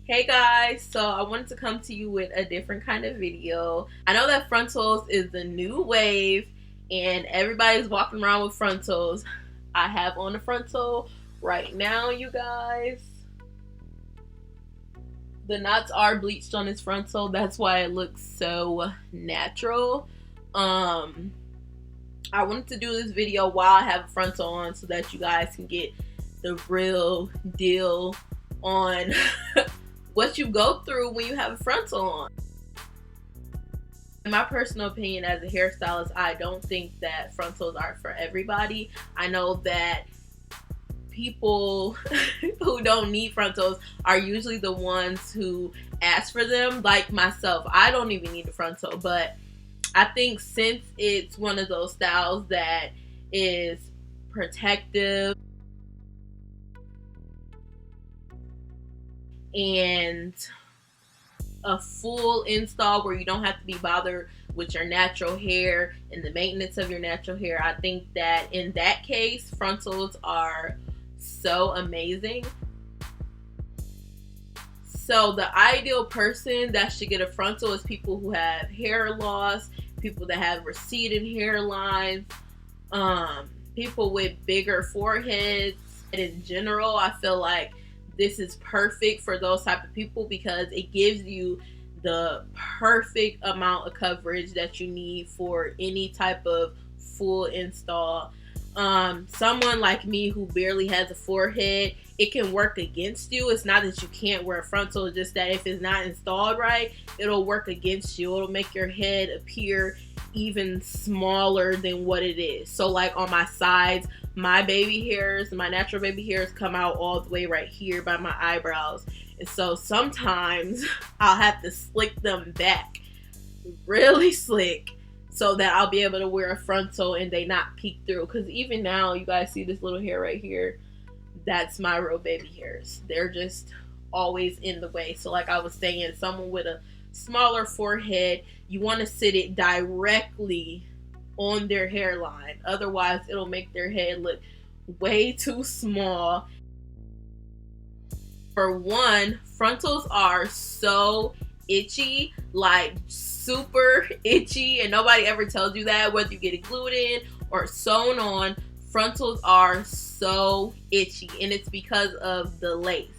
Hey guys, so I wanted to come to you with a different kind of video. I know that frontals is the new wave and everybody's walking around with frontals. I have on a frontal right now, you guys. The knots are bleached on this frontal. That's why it looks so natural. I wanted to do this video while I have a frontal on so that you guys can get the real deal on what you go through when you have a frontal on. In my personal opinion as a hairstylist, I don't think that frontals are for everybody. I know that people who don't need frontals are usually the ones who ask for them, like myself. I don't even need a frontal, but I think since it's one of those styles that is protective and a full install where you don't have to be bothered with your natural hair and the maintenance of your natural hair, I think that in that case frontals are so amazing. So the ideal person that should get a frontal is people who have hair loss, people that have receding hairlines, people with bigger foreheads. And in general, I feel like this is perfect for those type of people because it gives you the perfect amount of coverage that you need for any type of full install. Someone like me who barely has a forehead, it can work against you. It's not that you can't wear a frontal, it's just that if it's not installed right, it'll work against you. It'll make your head appear even smaller than what it is. So like on my sides, my baby hairs, my natural baby hairs come out all the way right here by my eyebrows. And so sometimes I'll have to slick them back really slick so that I'll be able to wear a frontal and they not peek through. Because even now, you guys see this little hair right here? That's my real baby hairs. They're just always in the way. So like I was saying, someone with a smaller forehead, you want to sit it directly on their hairline. Otherwise, it'll make their head look way too small. For one, frontals are so itchy, like super itchy, and nobody ever tells you that, whether you get it glued in or sewn on. Frontals are so itchy, and it's because of the lace.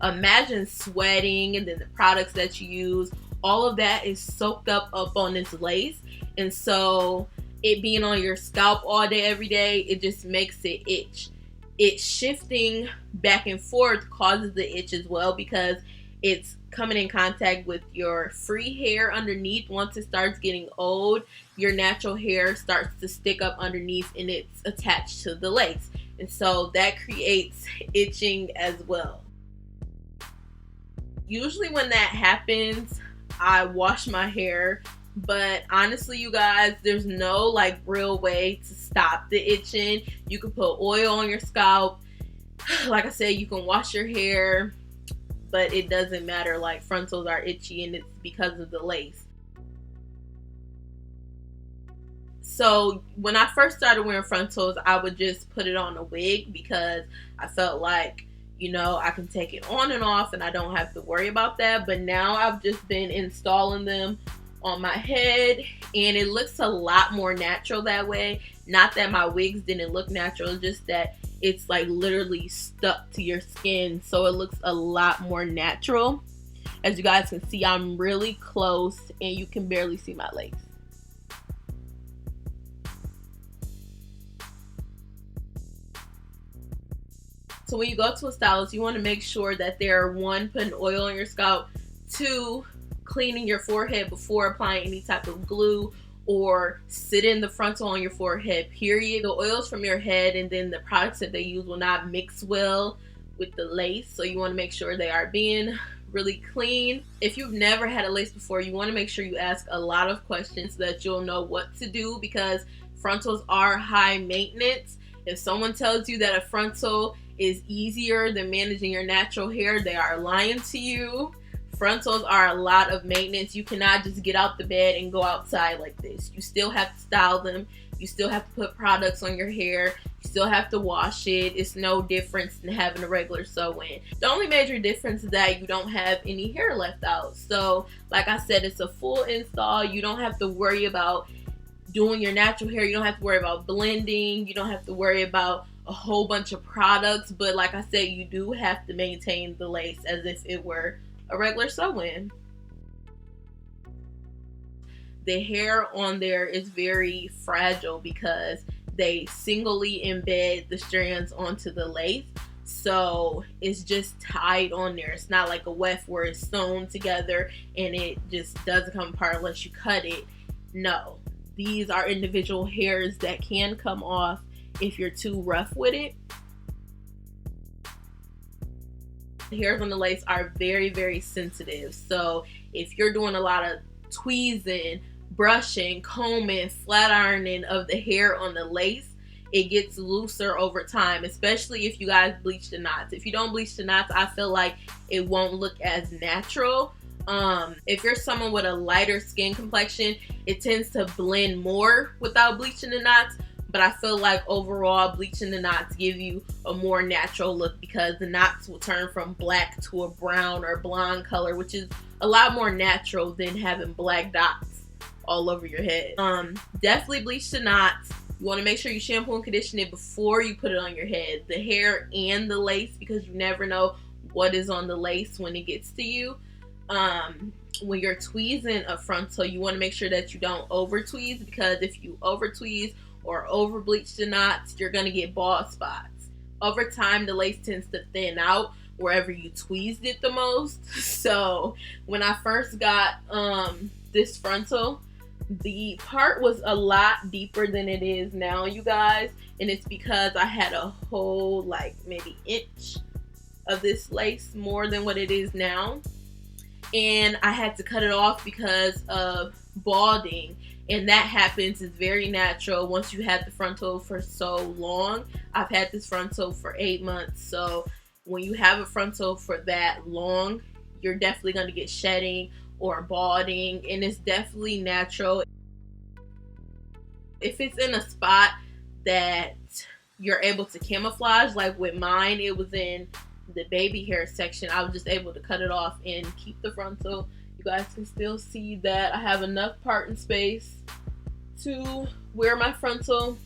Imagine sweating and then the products that you use, all of that is soaked up on this lace, and so it being on your scalp all day every day, it just makes it itch. It shifting back and forth causes the itch as well because it's coming in contact with your free hair underneath. Once it starts getting old, your natural hair starts to stick up underneath and it's attached to the lace, and so that creates itching as well. Usually when that happens, I wash my hair, but honestly you guys, there's no like real way to stop the itching. You can put oil on your scalp, like I said, you can wash your hair, but it doesn't matter. Like frontals are itchy and it's because of the lace. So when I first started wearing frontals, I would just put it on a wig because I felt like, you know, I can take it on and off and I don't have to worry about that. But now I've just been installing them on my head and it looks a lot more natural that way. Not that my wigs didn't look natural, just that it's like literally stuck to your skin, so it looks a lot more natural. As you guys can see, I'm really close and you can barely see my lace. So when you go to a stylist, you want to make sure that they're one, putting oil on your scalp, two, cleaning your forehead before applying any type of glue or sitting the frontal on your forehead, period. The oils from your head and then the products that they use will not mix well with the lace, so you want to make sure they are being really clean. If you've never had a lace before, you want to make sure you ask a lot of questions so that you'll know what to do, because frontals are high maintenance. If someone tells you that a frontal is easier than managing your natural hair, they are lying to you. Frontals are a lot of maintenance. You cannot just get out the bed and go outside like this. You still have to style them. You still have to put products on your hair. You still have to wash it. It's no difference than having a regular sew-in. The only major difference is that you don't have any hair left out. So like I said, it's a full install. You don't have to worry about doing your natural hair. You don't have to worry about blending. You don't have to worry about a whole bunch of products. But like I said, you do have to maintain the lace as if it were a regular sew-in. The hair on there is very fragile because they singly embed the strands onto the lace. So it's just tied on there. It's not like a weft where it's sewn together and it just doesn't come apart unless you cut it. No. These are individual hairs that can come off if you're too rough with it. The hairs on the lace are very, very sensitive. So if you're doing a lot of tweezing, brushing, combing, flat ironing of the hair on the lace, it gets looser over time, especially if you guys bleach the knots. If you don't bleach the knots, I feel like it won't look as natural. If you're someone with a lighter skin complexion, it tends to blend more without bleaching the knots, but I feel like overall bleaching the knots give you a more natural look because the knots will turn from black to a brown or blonde color, which is a lot more natural than having black dots all over your head. Definitely bleach the knots. You want to make sure you shampoo and condition it before you put it on your head, the hair and the lace, because you never know what is on the lace when it gets to you. When you're tweezing a frontal, you want to make sure that you don't over tweeze, because if you over tweeze or over bleach the knots, you're going to get bald spots. Over time, the lace tends to thin out wherever you tweezed it the most. So when I first got this frontal, the part was a lot deeper than it is now, you guys, and it's because I had a whole like maybe inch of this lace more than what it is now, and I had to cut it off because of balding, and that happens. It's very natural once you have the frontal for so long. I've had this frontal for 8 months, so when you have a frontal for that long, you're definitely going to get shedding or balding, and it's definitely natural. If it's in a spot that you're able to camouflage, like with mine, it was in the baby hair section, I was just able to cut it off and keep the frontal. You guys can still see that I have enough parting space to wear my frontal.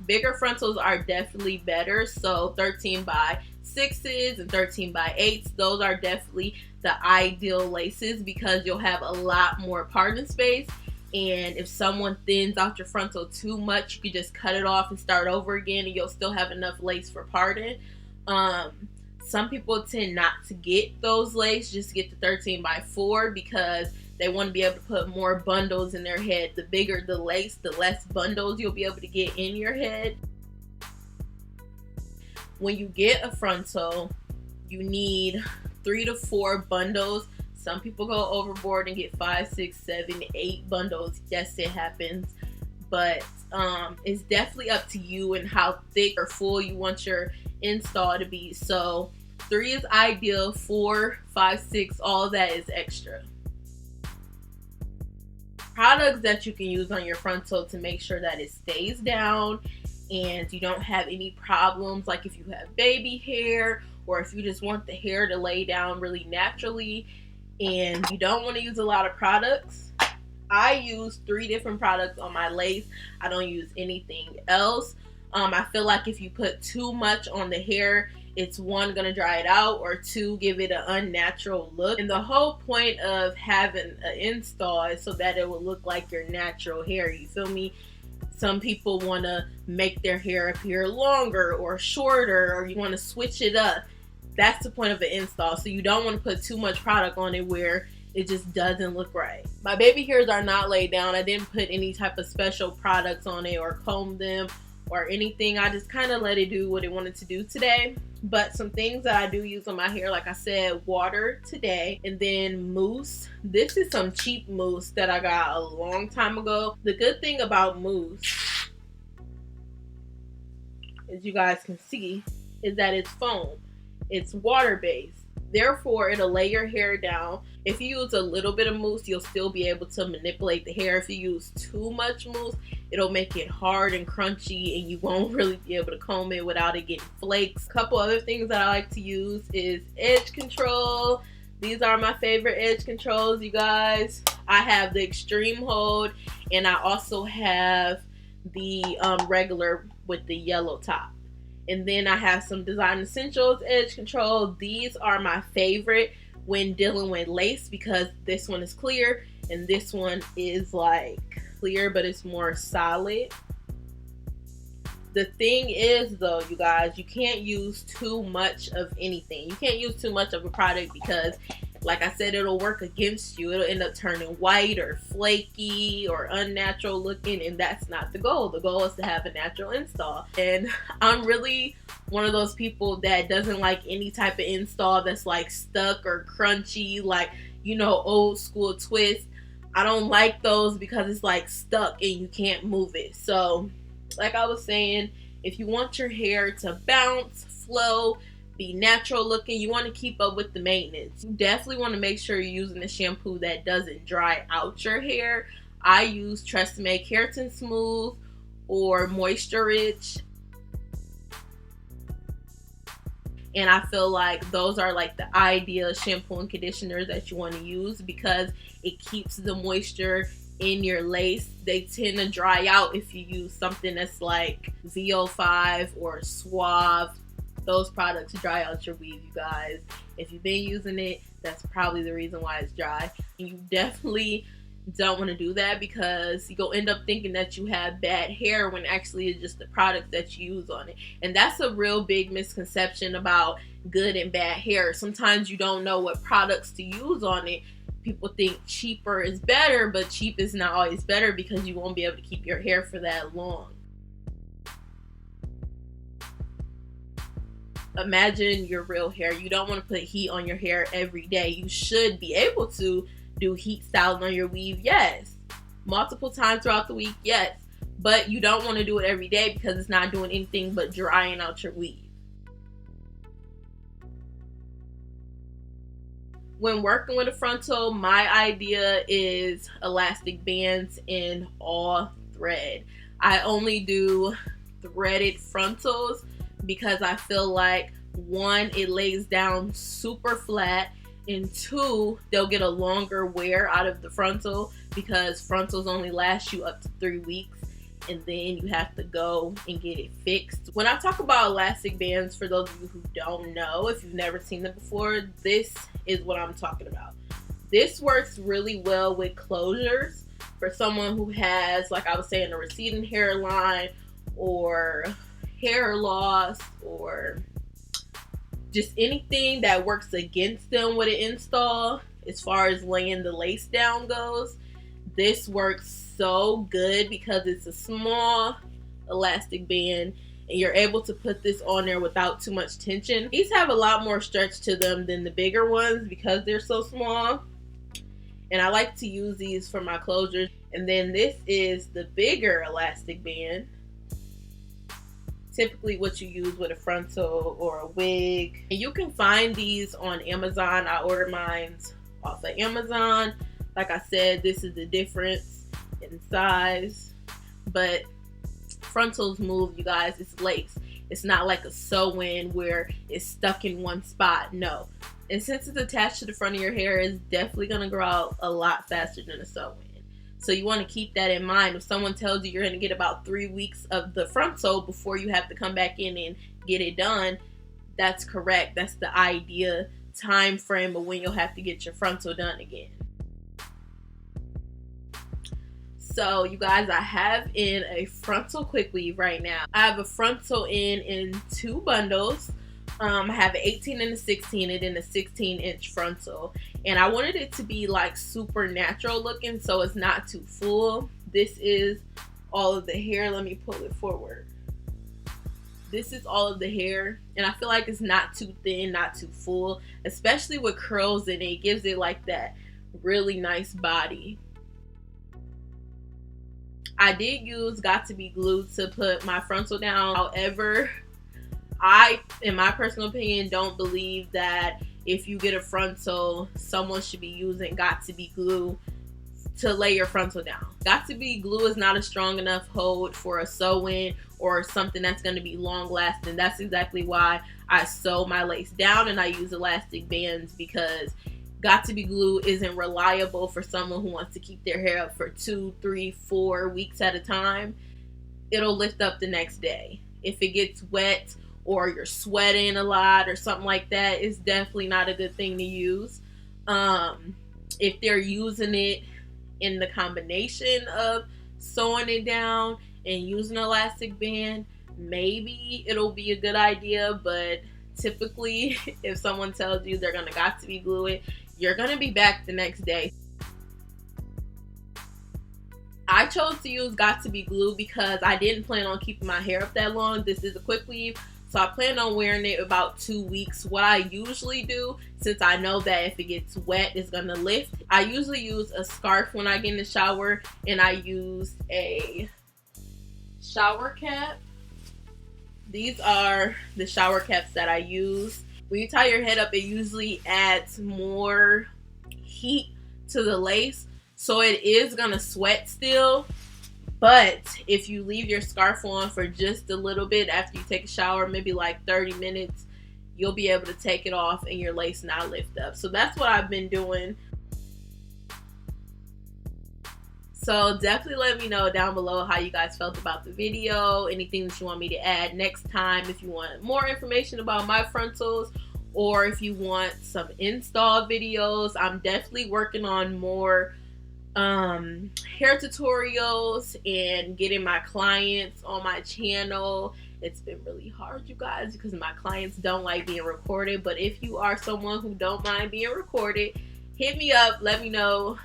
Bigger frontals are definitely better, so 13 by 6s and 13 by 8s, those are definitely the ideal laces because you'll have a lot more parting space. And if someone thins out your frontal too much, you can just cut it off and start over again, and you'll still have enough lace for parting. Some people tend not to get those lace, just get the 13 by 4 because they want to be able to put more bundles in their head. The bigger the lace, the less bundles you'll be able to get in your head. When you get a frontal, you need 3 to 4 bundles. Some people go overboard and get 5, 6, 7, 8 bundles. Yes, it happens. But it's definitely up to you and how thick or full you want your install to be. So 3 is ideal, 4, 5, 6, all that is extra. Products that you can use on your frontal to make sure that it stays down and you don't have any problems, like if you have baby hair or if you just want the hair to lay down really naturally and you don't want to use a lot of products. I use 3 different products on my lace. I don't use anything else. I feel like if you put too much on the hair, it's 1, gonna dry it out, or 2, give it an unnatural look. And the whole point of having an install is so that it will look like your natural hair. You feel me? Some people want to make their hair appear longer or shorter, or you want to switch it up. That's the point of an install. So you don't want to put too much product on it where it just doesn't look right. My baby hairs are not laid down. I didn't put any type of special products on it or comb them or anything. I just kind of let it do what it wanted to do today. But some things that I do use on my hair, like I said, water today, and then mousse. This is some cheap mousse that I got a long time ago. The good thing about mousse, as you guys can see, is that it's foam. It's water based. Therefore, it'll lay your hair down. If you use a little bit of mousse, you'll still be able to manipulate the hair. If you use too much mousse, it'll make it hard and crunchy, and you won't really be able to comb it without it getting flakes. A couple other things that I like to use is edge control. These are my favorite edge controls, you guys. I have the extreme hold, and I also have the regular with the yellow top. And then I have some Design Essentials edge control. These are my favorite when dealing with lace, because this one is clear and this one is like clear, but it's more solid. The thing is though, you guys, you can't use too much of anything. You can't use too much of a product because, like I said, it'll work against you. It'll end up turning white or flaky or unnatural looking, and that's not the goal. The goal is to have a natural install. And I'm really one of those people that doesn't like any type of install that's like stuck or crunchy, like, you know, old school twist. I don't like those because it's like stuck and you can't move it. So like I was saying, if you want your hair to bounce, flow, be natural looking, you want to keep up with the maintenance. You definitely want to make sure you're using a shampoo that doesn't dry out your hair. I use Tresemme Keratin Smooth or Moisture Rich, and I feel like those are like the ideal shampoo and conditioners that you want to use because it keeps the moisture in your lace. They tend to dry out if you use something that's like VO5 or Suave. Those products dry out your weave, you guys. If you've been using it, that's probably the reason why it's dry. And you definitely don't want to do that because you'll end up thinking that you have bad hair when actually it's just the product that you use on it. And that's a real big misconception about good and bad hair. Sometimes you don't know what products to use on it. People think cheaper is better, but cheap is not always better because you won't be able to keep your hair for that long. Imagine your real hair. You don't want to put heat on your hair every day. You should be able to do heat styling on your weave, yes. Multiple times throughout the week, yes. But you don't want to do it every day because it's not doing anything but drying out your weave. When working with a frontal, my idea is elastic bands in all thread. I only do threaded frontals because I feel like, one, it lays down super flat, and two, they'll get a longer wear out of the frontal because frontals only last you up to 3 weeks, and then you have to go and get it fixed. When I talk about elastic bands, for those of you who don't know, if you've never seen them before, this is what I'm talking about. This works really well with closures for someone who has, like I was saying, a receding hairline or hair loss or just anything that works against them with an install as far as laying the lace down goes. This works so good because it's a small elastic band and you're able to put this on there without too much tension. These have a lot more stretch to them than the bigger ones because they're so small, and I like to use these for my closures. And then this is the bigger elastic band, typically what you use with a frontal or a wig. And you can find these on Amazon. I order mine off of Amazon. Like I said, this is the difference in size, but frontals move, you guys. It's lace. It's not like a sew-in where it's stuck in one spot. No. And since it's attached to the front of your hair, it's definitely going to grow out a lot faster than a sew-in. So you want to keep that in mind. If someone tells you you're going to get about 3 weeks of the frontal before you have to come back in and get it done, that's correct. That's the idea time frame of when you'll have to get your frontal done again. So you guys, I have in a frontal quick weave right now. I have a frontal in 2 bundles. I have an 18 and a 16 and then a 16-inch frontal. And I wanted it to be like super natural looking, so it's not too full. This is all of the hair. Let me pull it forward. This is all of the hair, and I feel like it's not too thin, not too full, especially with curls in it. It gives it like that really nice body. I did use Got to Be Glued to put my frontal down. However, I, in my personal opinion, don't believe that if you get a frontal, someone should be using Got To Be glue to lay your frontal down. Got To Be glue is not a strong enough hold for a sew-in or something that's going to be long lasting. That's exactly why I sew my lace down and I use elastic bands, because Got To Be glue isn't reliable for someone who wants to keep their hair up for 2, 3, 4 weeks at a time. It'll lift up the next day. If it gets wet or you're sweating a lot or something like that, it's definitely not a good thing to use. If they're using it in the combination of sewing it down and using an elastic band, maybe it'll be a good idea. But typically, if someone tells you they're gonna Got To Be glue it, you're gonna be back the next day. I chose to use Got To Be glue because I didn't plan on keeping my hair up that long. This is a quick weave, so I plan on wearing it about 2 weeks. What I usually do, since I know that if it gets wet, it's gonna lift, I usually use a scarf when I get in the shower, and I use a shower cap. These are the shower caps that I use. When you tie your head up, it usually adds more heat to the lace, so it is gonna sweat still. But if you leave your scarf on for just a little bit after you take a shower, maybe like 30 minutes, you'll be able to take it off and your lace not lift up. So that's what I've been doing. So definitely let me know down below how you guys felt about the video, anything that you want me to add next time, if you want more information about my frontals, or if you want some install videos. I'm definitely working on more hair tutorials and getting my clients on my channel. It's been really hard, you guys, because my clients don't like being recorded. But if you are someone who don't mind being recorded, hit me up, let me know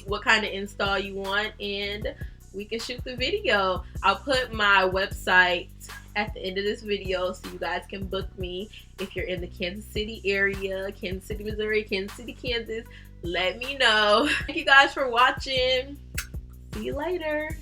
what kind of install you want, and we can shoot the video. I'll put my website at the end of this video so you guys can book me if you're in the Kansas City area, Kansas City, Missouri, Kansas City, Kansas. Let me know. Thank you guys for watching. See you later.